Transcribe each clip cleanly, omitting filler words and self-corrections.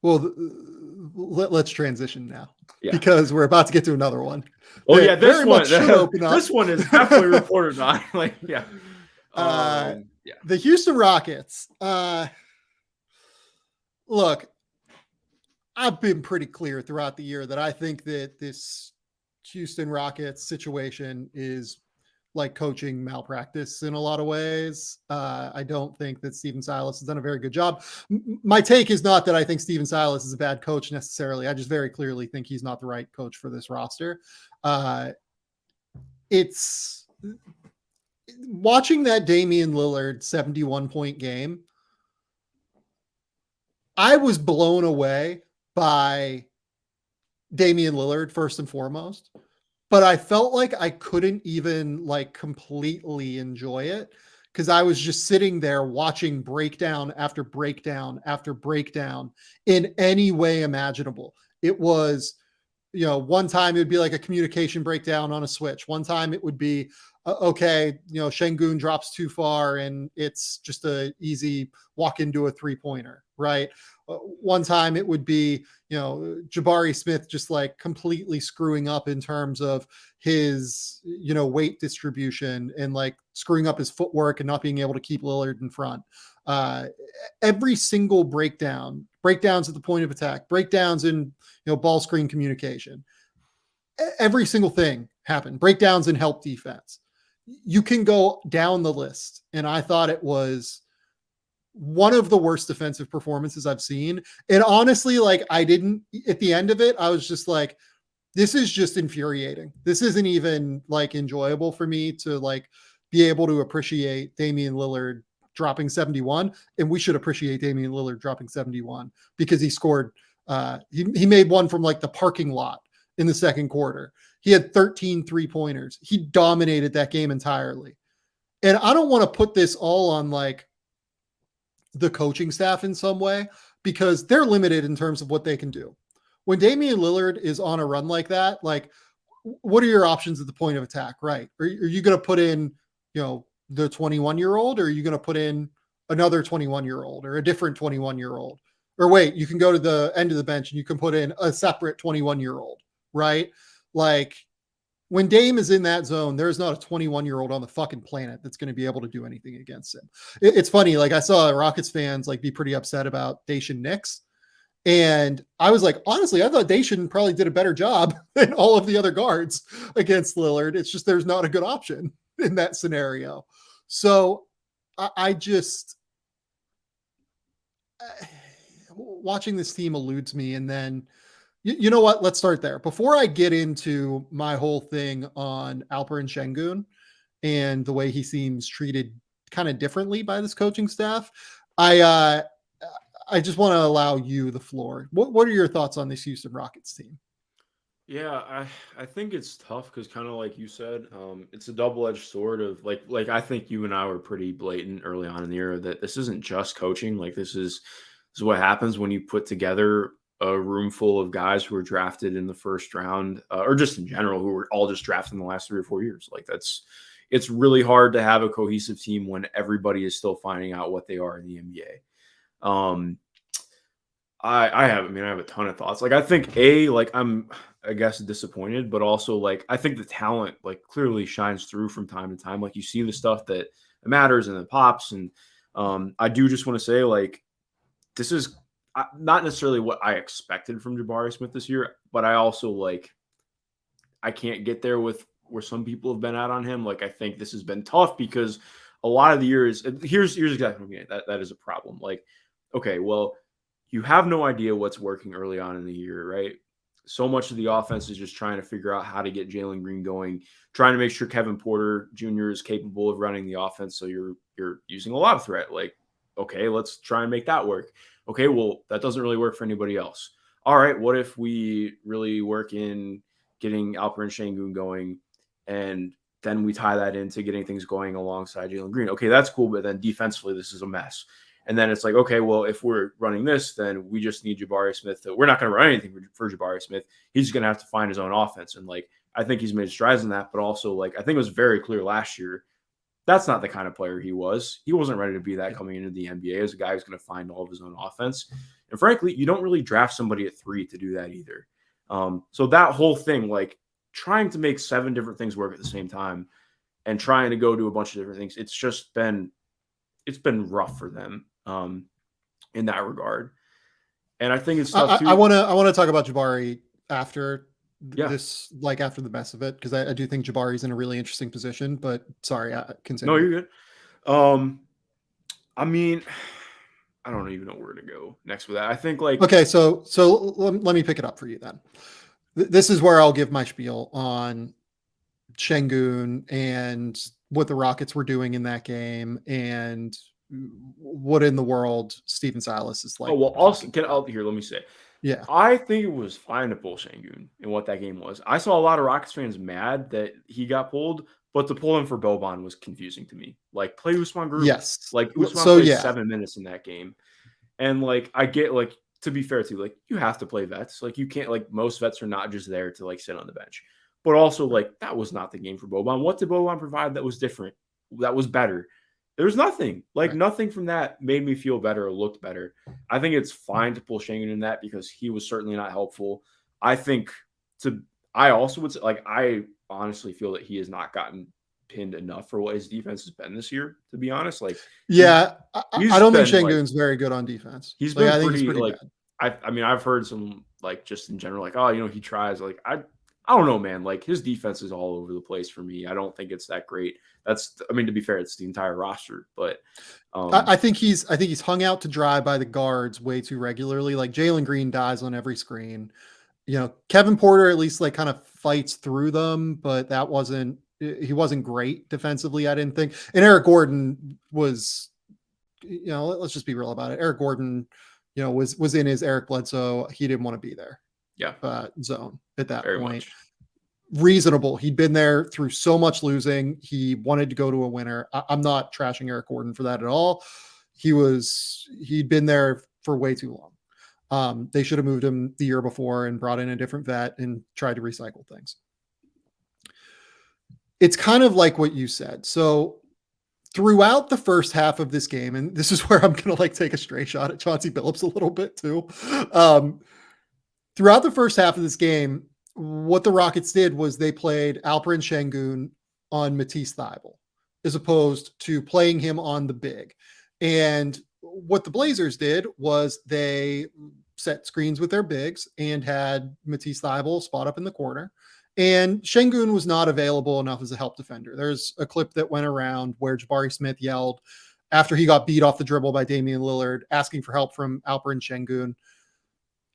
Well, let's transition now Yeah. because we're about to get to another one. Oh yeah, this very one much should open up. this one is definitely reported on. Like, yeah. Yeah. The Houston Rockets. Look, I've been pretty clear throughout the year that I think that this Houston Rockets situation is like coaching malpractice in a lot of ways. I don't think that Stephen Silas has done a very good job. My take is not that I think Stephen Silas is a bad coach necessarily. I just very clearly think he's not the right coach for this roster. It's watching that Damian Lillard 71-point game. I was blown away by Damian Lillard first and foremost, but I felt like I couldn't even like completely enjoy it because I was just sitting there watching breakdown after breakdown after breakdown in any way imaginable. It was, one time it would be like a communication breakdown on a switch. One time it would be, okay, Şengün drops too far and it's just a easy walk into a 3-pointer, right? One time it would be, Jabari Smith just like completely screwing up in terms of his, weight distribution and like screwing up his footwork and not being able to keep Lillard in front. Every single breakdowns at the point of attack, breakdowns in, ball screen communication, every single thing happened. Breakdowns in help defense. You can go down the list. And I thought it was one of the worst defensive performances I've seen. And honestly, like at the end of it, I was just like, this is just infuriating. This isn't even like enjoyable for me to like be able to appreciate Damian Lillard dropping 71. And we should appreciate Damian Lillard dropping 71 because he scored, he made one from like the parking lot in the second quarter. He had 13 3-pointers. He dominated that game entirely. And I don't want to put this all on like the coaching staff in some way because they're limited in terms of what they can do. When Damian Lillard is on a run like that, like what are your options at the point of attack, right? Are you going to put in, the 21-year-old or are you going to put in another 21-year-old or a different 21-year-old? Or wait, you can go to the end of the bench and you can put in a separate 21-year-old, right? Like when Dame is in that zone, there's not a 21-year-old on the fucking planet that's going to be able to do anything against him. It's funny. Like I saw Rockets fans like be pretty upset about Daishen Nix. And I was like, honestly, I thought Daishen probably did a better job than all of the other guards against Lillard. It's just, there's not a good option in that scenario. So I just, watching this team eludes me. And then, you know what? Let's start there. Before I get into my whole thing on Alperen Şengün and the way he seems treated kind of differently by this coaching staff, I just want to allow you the floor. What are your thoughts on this Houston Rockets team? Yeah, I think it's tough because kind of like you said, it's a double-edged sword of like I think you and I were pretty blatant early on in the year that this isn't just coaching. Like this is what happens when you put together a room full of guys who were drafted in the first round or just in general who were all just drafted in the last 3 or 4 years. Like it's really hard to have a cohesive team when everybody is still finding out what they are in the NBA. I have a ton of thoughts. Like I think I'm I guess disappointed, but also like I think the talent like clearly shines through from time to time. Like you see the stuff that matters and it pops. And I do just want to say like this is not necessarily what I expected from Jabari Smith this year, but I also like I can't get there with where some people have been out on him. Like I think this has been tough because a lot of the years here's exactly what I'm getting. That is a problem. Like, okay, well, you have no idea what's working early on in the year, right? So much of the offense is just trying to figure out how to get Jalen Green going, trying to make sure Kevin Porter Jr. is capable of running the offense. So you're using a lob threat. Like, okay, let's try and make that work. Okay, well, that doesn't really work for anybody else. All right, what if we really work in getting Alperen Şengün going and then we tie that into getting things going alongside Jalen Green? Okay, that's cool, but then defensively, this is a mess. And then it's like, okay, well, if we're running this, then we just need Jabari Smith. We're not going to run anything for Jabari Smith. He's just going to have to find his own offense. And like, I think he's made strides in that, but also like, I think it was very clear last year, that's not the kind of player he was. He wasn't ready to be that coming into the NBA as a guy who's going to find all of his own offense. And frankly, you don't really draft somebody at 3 to do that either. So that whole thing, like trying to make 7 different things work at the same time and trying to go do a bunch of different things, it's been rough for them in that regard. And I think it's tough too. I want to talk about Jabari after Yeah. this, like after the mess of it, because I do think Jabari's in a really interesting position. But sorry, continue. No, you're good. I mean, I don't even know where to go next with that. I think like okay, so let me pick it up for you then. This is where I'll give my spiel on Şengün and what the Rockets were doing in that game and what in the world Stephen Silas is like. oh well, also get out here. Let me say, Yeah, I think it was fine to pull Şengün and what that game was. I saw a lot of Rockets fans mad that he got pulled, but to pull him for Boban was confusing to me. Like play Usman Group. yes. Like Usman So played yeah, 7 minutes in that game, and like I get like to be fair to like you have to play vets. Like you can't like most vets are not just there to like sit on the bench. But also like that was not the game for Boban. What did Boban provide that was different? That was better? There was nothing. Like right. nothing from that made me feel better or looked better. I think it's fine to pull Şengün in that because he was certainly not helpful. I think I also would say like I honestly feel that he has not gotten pinned enough for what his defense has been this year, to be honest. Like Yeah, I don't think been, Şengün's very good on defense. He's like, been I think pretty, he's pretty like bad. I mean I've heard some like just in general like, oh, you know, he tries. Like I don't know, man. Like his defense is all over the place for me. I don't think it's that great. I mean, to be fair, it's the entire roster, but I think he's hung out to dry by the guards way too regularly. Like Jalen Green dies on every screen. You know, Kevin Porter at least like kind of fights through them, but he wasn't great defensively, I didn't think. And Eric Gordon was, you know, let's just be real about it. Eric Gordon, you know, was in his Eric Bledsoe. He didn't want to be there. Yeah. Zone at that Very point. much. Reasonable. He'd been there through so much losing. He wanted to go to a winner. I'm not trashing Eric Gordon for that at all. He'd been there for way too long. They should have moved him the year before and brought in a different vet and tried to recycle things. It's kind of like what you said. So throughout the first half of this game, and this is where I'm going to like take a straight shot at Chauncey Billups a little bit too. Throughout the first half of this game, what the Rockets did was they played Alperen Şengün on Matisse Thybulle as opposed to playing him on the big. And what the Blazers did was they set screens with their bigs and had Matisse Thybulle spot up in the corner. And Şengün was not available enough as a help defender. There's a clip that went around where Jabari Smith yelled after he got beat off the dribble by Damian Lillard, asking for help from Alperen Şengün.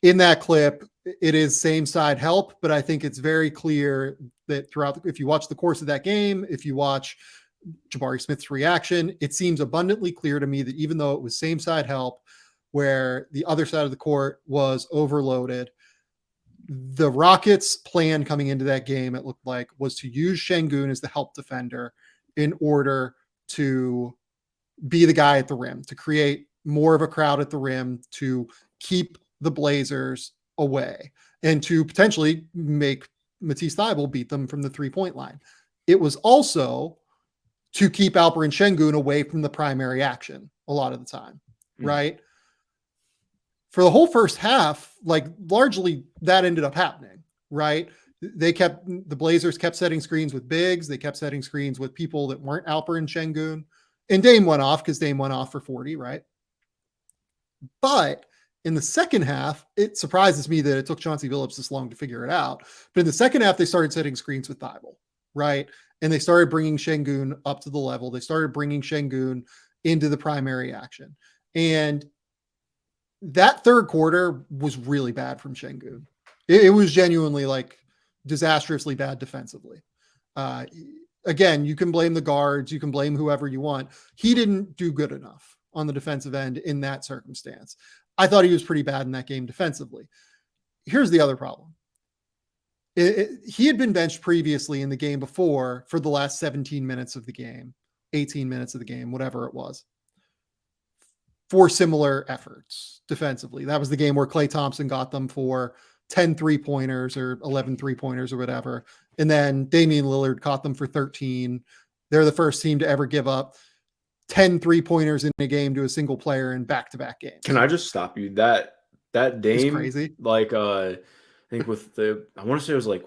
In that clip, it is same side help, but I think it's very clear that if you watch the course of that game, if you watch Jabari Smith's reaction, it seems abundantly clear to me that even though it was same side help, where the other side of the court was overloaded, the Rockets' plan coming into that game, it looked like, was to use Şengün as the help defender in order to be the guy at the rim, to create more of a crowd at the rim, to keep the Blazers away, and to potentially make Matisse Thybulle beat them from the 3-point line. It was also to keep Alperen Şengün away from the primary action a lot of the time, right? For the whole first half, like largely that ended up happening, right? The Blazers kept setting screens with bigs. They kept setting screens with people that weren't Alperen Şengün. And Dame went off because Dame went off for 40, right? But in the second half, it surprises me that it took Chauncey Billups this long to figure it out. But in the second half, they started setting screens with Thybulle, right? And they started bringing Şengün up to the level. They started bringing Şengün into the primary action. And that third quarter was really bad from Şengün. It was genuinely like disastrously bad defensively. Again, you can blame the guards. You can blame whoever you want. He didn't do good enough on the defensive end in that circumstance. I thought he was pretty bad in that game defensively. Here's the other problem. He had been benched previously in the game before for the last 17 minutes of the game, 18 minutes of the game, whatever it was, for similar efforts defensively. That was the game where Klay Thompson got them for 10 3-pointers or 11 3-pointers or whatever. And then Damian Lillard caught them for 13. They're the first team to ever give up 10 3-pointers in a game to a single player in back-to-back games. Can I just stop you? That That It's Dame, crazy. like, I think I want to say it was like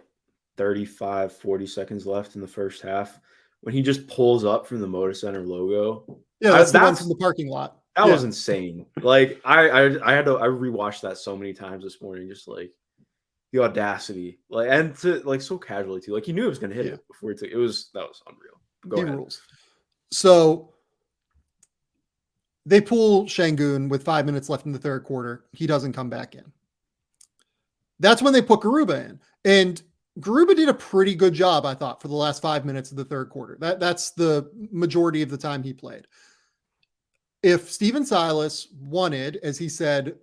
35, 40 seconds left in the first half when he just pulls up from the Moda Center logo. Yeah, I that's the one that's from the parking lot. That was Yeah. insane. Like I rewatched that so many times this morning, just like the audacity, like, and to like so casually too. Like he knew he was gonna hit Yeah. it before he took. That was unreal. Go He ahead. rules. So they pull Şengün with 5 minutes left in the third quarter. He doesn't come back in. That's when they put Garuba in. And Garuba did a pretty good job, I thought, for the last 5 minutes of the third quarter. That's the majority of the time he played. If Steven Silas wanted, as he said,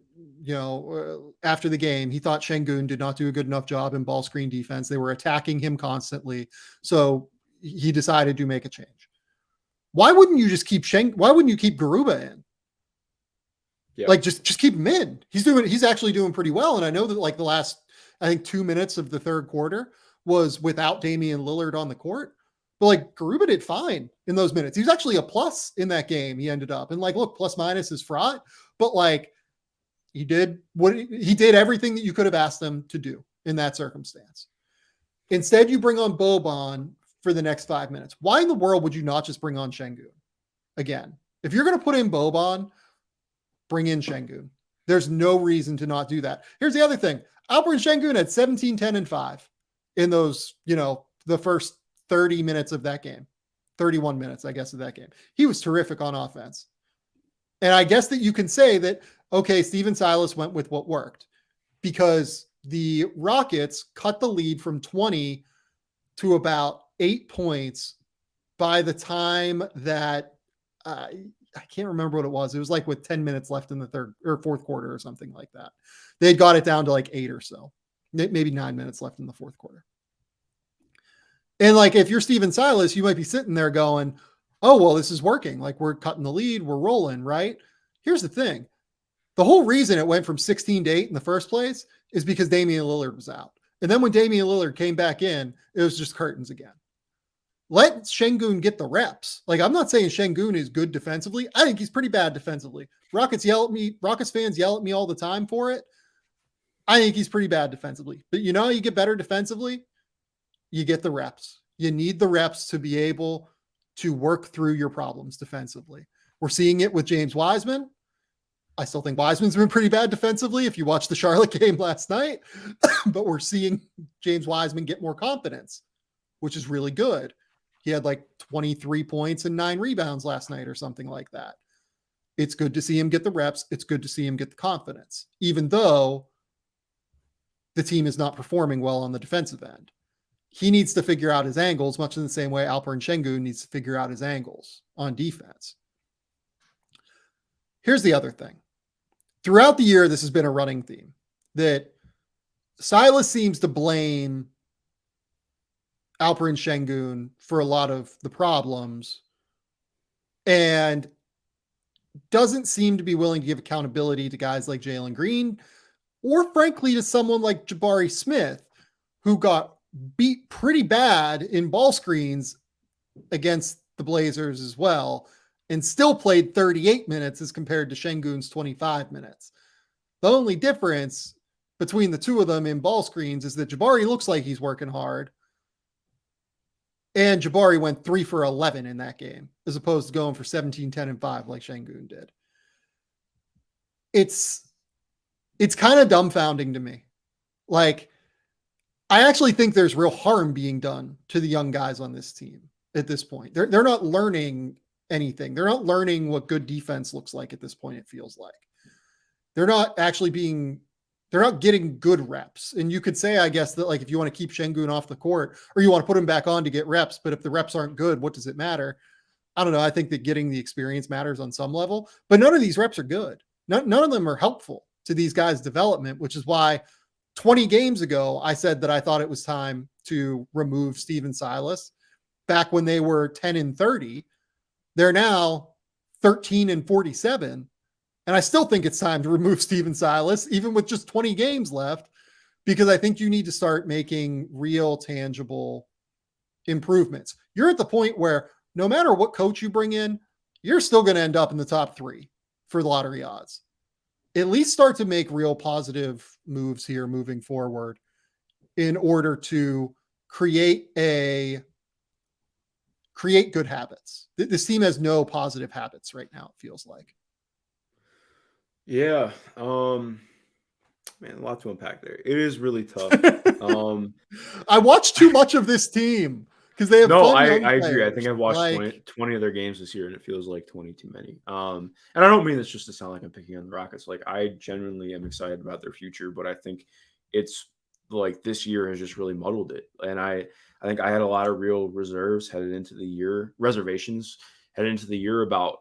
after the game, he thought Şengün did not do a good enough job in ball screen defense. They were attacking him constantly. So he decided to make a change. Why wouldn't you just keep Why wouldn't you keep Garuba in? Yeah. Like just keep him in. He's actually doing pretty well. And I know that like the last, I think 2 minutes of the third quarter was without Damian Lillard on the court. But like Garuba did fine in those minutes. He was actually a plus in that game. He ended up, and like, look, plus minus is fraught, but like he did everything that you could have asked him to do in that circumstance. Instead, you bring on Boban for the next 5 minutes. Why in the world would you not just bring on Şengün again? If you're going to put in Boban, bring in Şengün. There's no reason to not do that. Here's the other thing. Alperen Şengün had 17, 10, and 5 in those, the first 30 minutes of that game, 31 minutes, I guess, of that game. He was terrific on offense. And I guess that you can say that, okay, Steven Silas went with what worked because the Rockets cut the lead from 20 to about 8 points by the time that I can't remember what it was. It was like with 10 minutes left in the third or fourth quarter or something like that. They got it down to like 8 or so, maybe 9 minutes left in the fourth quarter. And like, if you're Steven Silas, you might be sitting there going, oh, well, this is working. Like we're cutting the lead. We're rolling, right? Here's the thing. The whole reason it went from 16 to 8 in the first place is because Damian Lillard was out. And then when Damian Lillard came back in, it was just curtains again. Let Şengün get the reps. Like, I'm not saying Şengün is good defensively. I think he's pretty bad defensively. Rockets fans yell at me all the time for it. I think he's pretty bad defensively. But you know how you get better defensively? You get the reps. You need the reps to be able to work through your problems defensively. We're seeing it with James Wiseman. I still think Wiseman's been pretty bad defensively if you watched the Charlotte game last night, but we're seeing James Wiseman get more confidence, which is really good. He had like 23 points and 9 rebounds last night or something like that. It's good to see him get the reps. It's good to see him get the confidence, even though the team is not performing well on the defensive end. He needs to figure out his angles, much in the same way Alperen Şengün needs to figure out his angles on defense. Here's the other thing. Throughout the year, this has been a running theme that Silas seems to blame Alperen Şengün for a lot of the problems and doesn't seem to be willing to give accountability to guys like Jalen Green or frankly to someone like Jabari Smith, who got beat pretty bad in ball screens against the Blazers as well, and still played 38 minutes as compared to Şengün's 25 minutes. The only difference between the two of them in ball screens is that Jabari looks like he's working hard, and Jabari went 3 for 11 in that game, as opposed to going for 17, 10, and 5 like Şengün did. It's kind of dumbfounding to me. Like, I actually think there's real harm being done to the young guys on this team at this point. They're not learning anything. They're not learning what good defense looks like at this point, it feels like. They're not getting good reps. And you could say, I guess, that like if you want to keep Şengün off the court or you want to put him back on to get reps, but if the reps aren't good, what does it matter? I don't know. I think that getting the experience matters on some level, but none of these reps are good. None of them are helpful to these guys' development, which is why 20 games ago, I said that I thought it was time to remove Steven Silas back when they were 10 and 30. They're now 13 and 47. And I still think it's time to remove Steven Silas, even with just 20 games left, because I think you need to start making real, tangible improvements. You're at the point where no matter what coach you bring in, you're still going to end up in the top 3 for lottery odds. at least start to make real positive moves here moving forward in order to create good habits. This team has no positive habits right now, it feels like. Yeah. Man, a lot to unpack there. It is really tough. I watched too much of this team because they have No, fun I young agree. I think players. I've watched Like, 20 of their games this year, and it feels like 20 too many. And I don't mean this just to sound like I'm picking on the Rockets. Like, I genuinely am excited about their future, but I think it's like this year has just really muddled it. And I think I had a lot of real reservations headed into the year about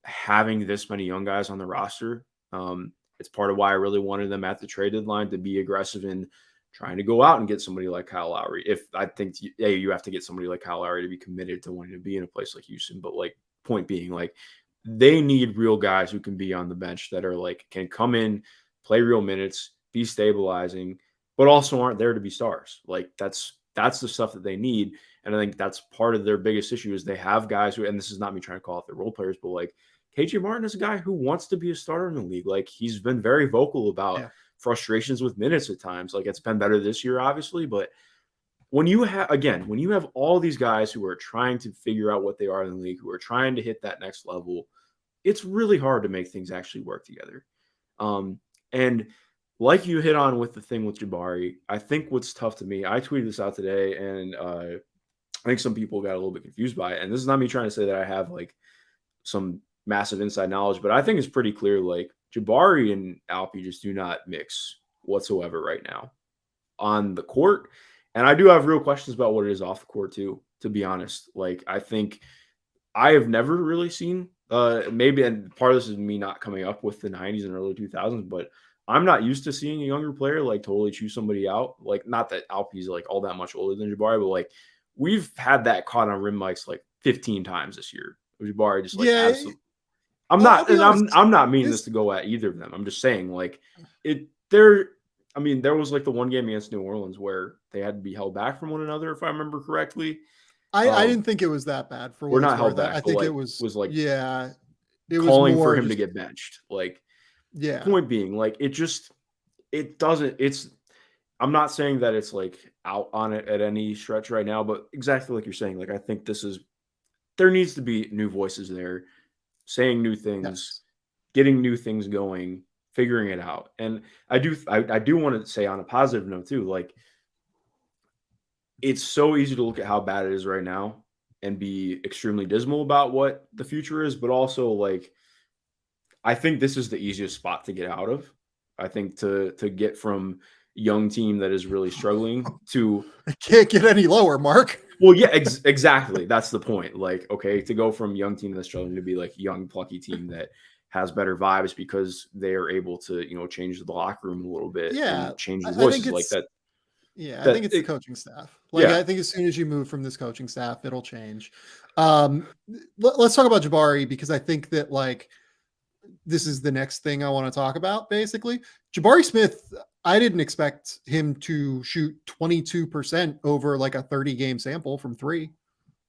having this many young guys on the roster. It's part of why I really wanted them at the trade deadline to be aggressive in trying to go out and get somebody like Kyle Lowry. If I think you have to get somebody like Kyle Lowry to be committed to wanting to be in a place like Houston, but like point being, like they need real guys who can be on the bench that are like can come in, play real minutes, be stabilizing, but also aren't there to be stars. Like that's the stuff that they need. And I think that's part of their biggest issue is they have guys who, and this is not me trying to call out their role players, but like KJ Martin is a guy who wants to be a starter in the league. Like he's been very vocal about frustrations with minutes at times. Like it's been better this year, obviously, but when you have all these guys who are trying to figure out what they are in the league, who are trying to hit that next level, it's really hard to make things actually work together. And like you hit on with the thing with Jabari, I think what's tough to me, I tweeted this out today, and I think some people got a little bit confused by it. And this is not me trying to say that I have like some massive inside knowledge, but I think it's pretty clear like Jabari and Alpi just do not mix whatsoever right now on the court. And I do have real questions about what it is off the court too, to be honest. Like I think I have never really seen maybe, and part of this is me not coming up with the 90s and early 2000s, but I'm not used to seeing a younger player like totally chew somebody out. Like not that Alpi's like all that much older than Jabari, but like we've had that caught on rim mics like 15 times this year. Jabari just like absolutely. I'm not meaning this to go at either of them. I'm just saying like there was like the one game against New Orleans where they had to be held back from one another, if I remember correctly. I didn't think it was that bad for we're not held back. I think like, it was like it was calling more for him just, to get benched. Like yeah. Point being, like it doesn't. I'm not saying that it's like out on it at any stretch right now, but exactly like you're saying, like I think there needs to be new voices there, saying new things, getting new things going, figuring it out. And I do want to say on a positive note too, like it's so easy to look at how bad it is right now and be extremely dismal about what the future is, but also like I think this is the easiest spot to get out of. I think to get from young team that is really struggling to it can't get any lower, Mark. Well, yeah, exactly. That's the point. Like, okay, to go from young team that's struggling to be like young plucky team that has better vibes because they are able to, change the locker room a little bit and change the voices like that. Yeah, I think it's the coaching staff. Like, I think as soon as you move from this coaching staff, it'll change. Let's talk about Jabari because I think that like this is the next thing I want to talk about. Basically, Jabari Smith, I didn't expect him to shoot 22% over like a 30 game sample from three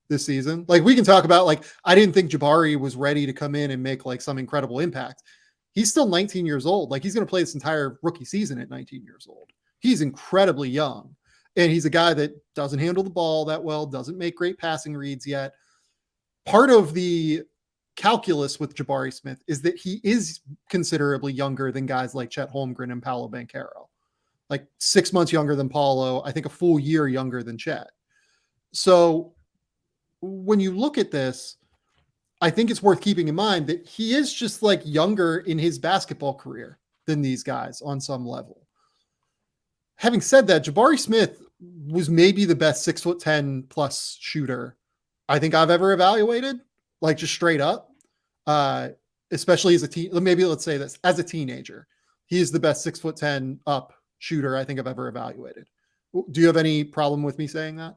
this season. Like we can talk about like, I didn't think Jabari was ready to come in and make like some incredible impact. He's still 19 years old. Like he's going to play this entire rookie season at 19 years old. He's incredibly young and he's a guy that doesn't handle the ball that well, doesn't make great passing reads yet. Part of the calculus with Jabari Smith is that he is considerably younger than guys like Chet Holmgren and Paolo Banchero, like 6 months younger than Paolo, I think a full year younger than Chet. So when you look at this, I think it's worth keeping in mind that he is just like younger in his basketball career than these guys on some level. Having said that, Jabari Smith was maybe the best 6'10" plus shooter I think I've ever evaluated, like just straight up, especially as a teen. Maybe let's say this as a teenager, he is the best 6'10" up shooter I think I've ever evaluated. Do you have any problem with me saying that?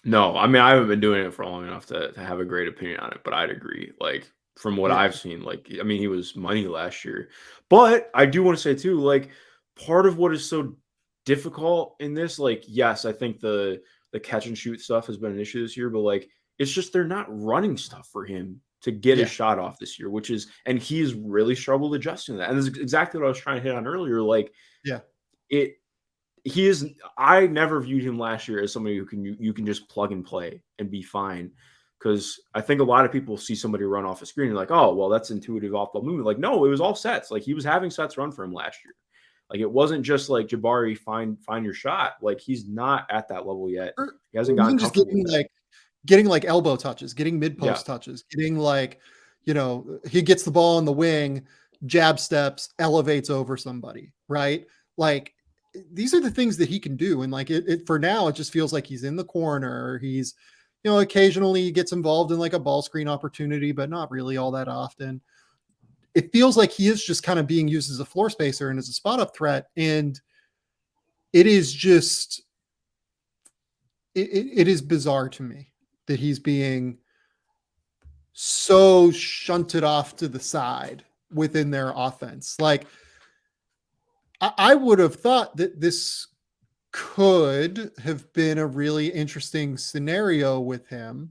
No, I mean, I haven't been doing it for long enough to have a great opinion on it, but I'd agree. Like from what I've seen, like, I mean, he was money last year, but I do want to say too, like part of what is so difficult in this, like, yes, I think the catch and shoot stuff has been an issue this year, but like, it's just, they're not running stuff for him to get Yeah. his shot off this year, and he's really struggled adjusting to that. And this is exactly what I was trying to hit on earlier. Like Yeah. I never viewed him last year as somebody who you can just plug and play and be fine. Because I think a lot of people see somebody run off a screen and like, oh, well, that's intuitive off-ball movement. Like, no, it was all sets. Like he was having sets run for him last year. Like it wasn't just like Jabari, find your shot. Like he's not at that level yet. He hasn't Or gotten even just comfortable with that. getting like elbow touches, getting mid Yeah. post touches, getting like, he gets the ball on the wing, jab steps, elevates over somebody, right? Like these are the things that he can do. And like it for now, it just feels like he's in the corner. He's, occasionally he gets involved in like a ball screen opportunity, but not really all that often. It feels like he is just kind of being used as a floor spacer and as a spot up threat. And it is just, it is bizarre to me that he's being so shunted off to the side within their offense. Like I would have thought that this could have been a really interesting scenario with him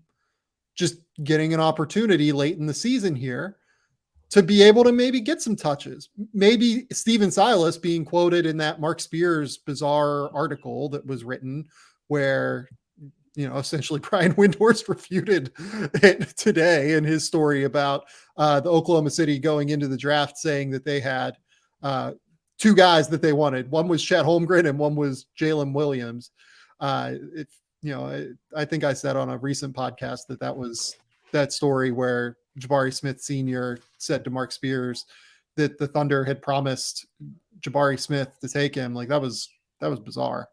just getting an opportunity late in the season here to be able to maybe get some touches. Maybe Steven Silas being quoted in that Mark Spears bizarre article that was written where, essentially Brian Windhorst refuted it today in his story about the Oklahoma City going into the draft saying that they had two guys that they wanted. One was Chet Holmgren and one was Jalen Williams. I think I said on a recent podcast that was that story where Jabari Smith Sr. said to Mark Spears that the Thunder had promised Jabari Smith to take him. Like that was bizarre.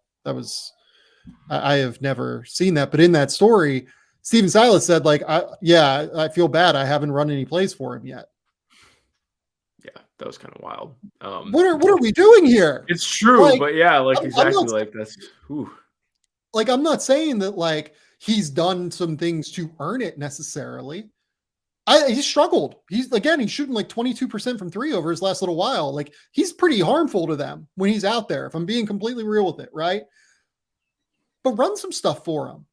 I have never seen that. But in that story, Steven Silas said, like, I feel bad. I haven't run any plays for him yet. Yeah, that was kind of wild. What are we doing here? It's true, like, but yeah, like exactly not, like that's whew. Like I'm not saying that like he's done some things to earn it necessarily. He struggled. He's shooting like 22% from three over his last little while. Like he's pretty harmful to them when he's out there, if I'm being completely real with it, right? But run some stuff for him.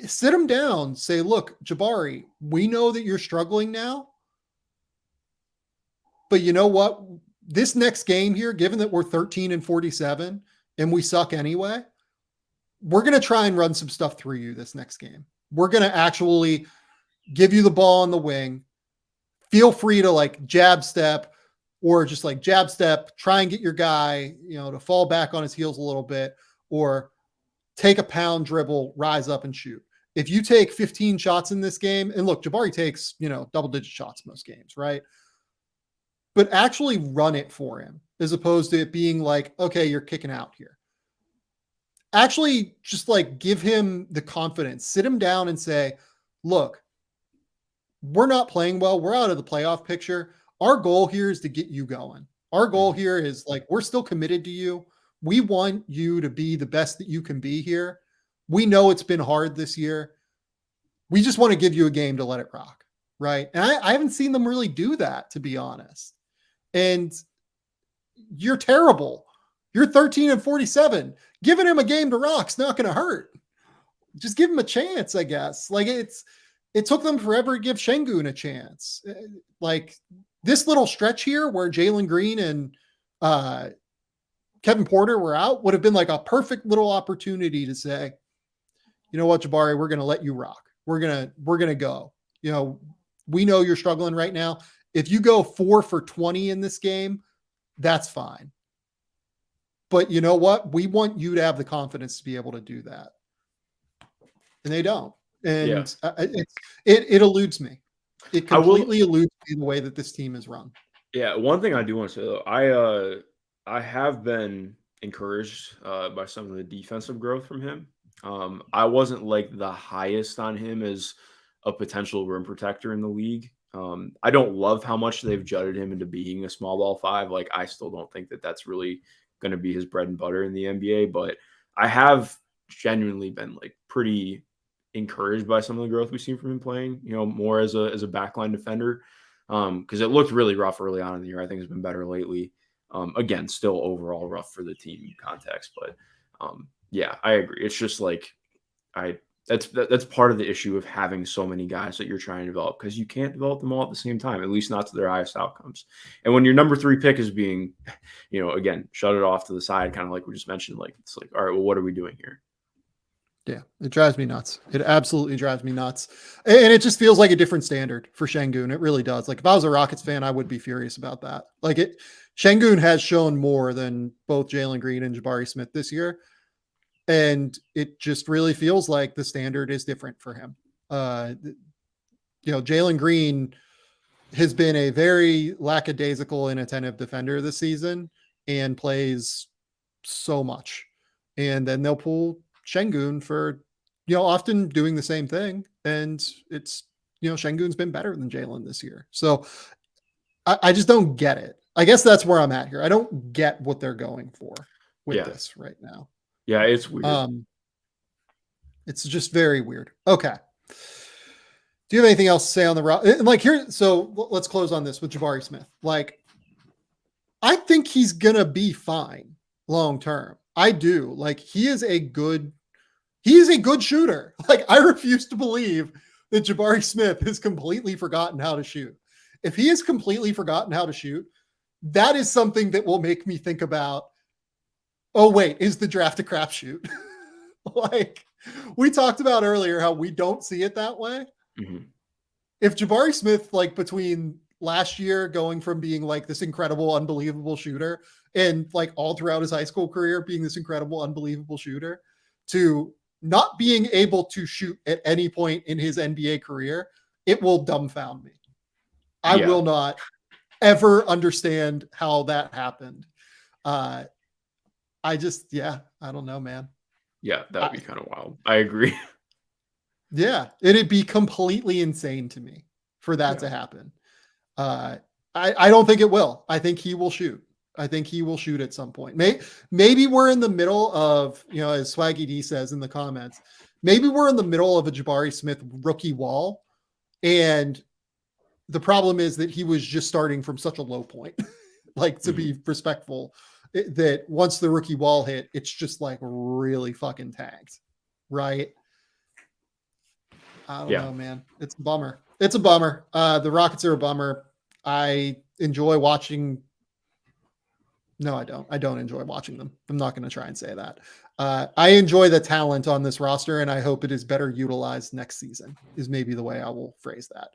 Sit him down. Say, look, Jabari, we know that you're struggling now. But you know what? This next game here, given that we're 13-47 and we suck anyway, we're going to try and run some stuff through you this next game. We're going to actually give you the ball on the wing. Feel free to like jab step or just like jab step, try and get your guy, to fall back on his heels a little bit, or take a pound dribble, rise up and shoot. If you take 15 shots in this game, and look, Jabari takes, double-digit shots most games, right? But actually run it for him as opposed to it being like, okay, you're kicking out here. Actually just like give him the confidence, sit him down and say, look, we're not playing well. We're out of the playoff picture. Our goal here is to get you going. Our goal here is like, we're still committed to you. We want you to be the best that you can be here. We know it's been hard this year. We just want to give you a game to let it rock, right? And I haven't seen them really do that, to be honest. And you're terrible. You're 13-47. Giving him a game to rock's not going to hurt. Just give him a chance, I guess. Like it took them forever to give Şengün a chance. Like this little stretch here where Jalen Green and Kevin Porter were out would have been like a perfect little opportunity to say, you know what, Jabari, we're going to let you rock. We're going to go. We know you're struggling right now. If you go 4 for 20 in this game, that's fine. But you know what? We want you to have the confidence to be able to do that. And they don't. And it eludes me. It completely eludes me the way that this team is run. Yeah. One thing I do want to say though, I have been encouraged by some of the defensive growth from him. I wasn't like the highest on him as a potential rim protector in the league. I don't love how much they've jutted him into being a small ball five. Like I still don't think that that's really going to be his bread and butter in the NBA, but I have genuinely been like pretty encouraged by some of the growth we've seen from him playing, more as a backline defender. Cause it looked really rough early on in the year. I think it's been better lately. Again, still overall rough for the team context, but yeah, I agree. It's just like, That's part of the issue of having so many guys that you're trying to develop, because you can't develop them all at the same time, at least not to their highest outcomes. And when your number 3 pick is being, again, shut it off to the side, kind of like we just mentioned, like it's like, all right, well, what are we doing here? Yeah, it drives me nuts. It absolutely drives me nuts. And it just feels like a different standard for Şengün. It really does. Like if I was a Rockets fan, I would be furious about that. Şengün has shown more than both Jalen Green and Jabari Smith this year. And it just really feels like the standard is different for him. Jalen Green has been a very lackadaisical, inattentive defender this season and plays so much. And then they'll pull Şengün for, often doing the same thing. And it's, Şengün's been better than Jalen this year. So I just don't get it. I guess that's where I'm at here. I don't get what they're going for with this right now. Yeah, it's weird. It's just very weird. Okay. Do you have anything else to say on the so let's close on this with Jabari Smith. I think he's gonna be fine long term. I do. He is a good shooter. I refuse to believe that Jabari Smith has completely forgotten how to shoot. If he has completely forgotten how to shoot, that is something that will make me think about, oh wait, is the draft a crapshoot? We talked about earlier how we don't see it that way. Mm-hmm. If Jabari Smith, between last year going from being this incredible, unbelievable shooter and all throughout his high school career being this incredible, unbelievable shooter, to not being able to shoot at any point in his NBA career, it will dumbfound me. I will not ever understand how that happened. I don't know, man. Yeah, that would be kind of wild. I agree. Yeah, it'd be completely insane to me for that to happen. I don't think it will. I think he will shoot. I think he will shoot at some point. Maybe we're in the middle of, as Swaggy D says in the comments, maybe we're in the middle of a Jabari Smith rookie wall. And the problem is that he was just starting from such a low point, to be respectful, that once the rookie wall hit, it's just really fucking tagged. Right. I don't know, man. It's a bummer. It's a bummer. The Rockets are a bummer. I enjoy watching. No, I don't. I don't enjoy watching them. I'm not going to try and say that. I enjoy the talent on this roster, and I hope it is better utilized next season, is maybe the way I will phrase that.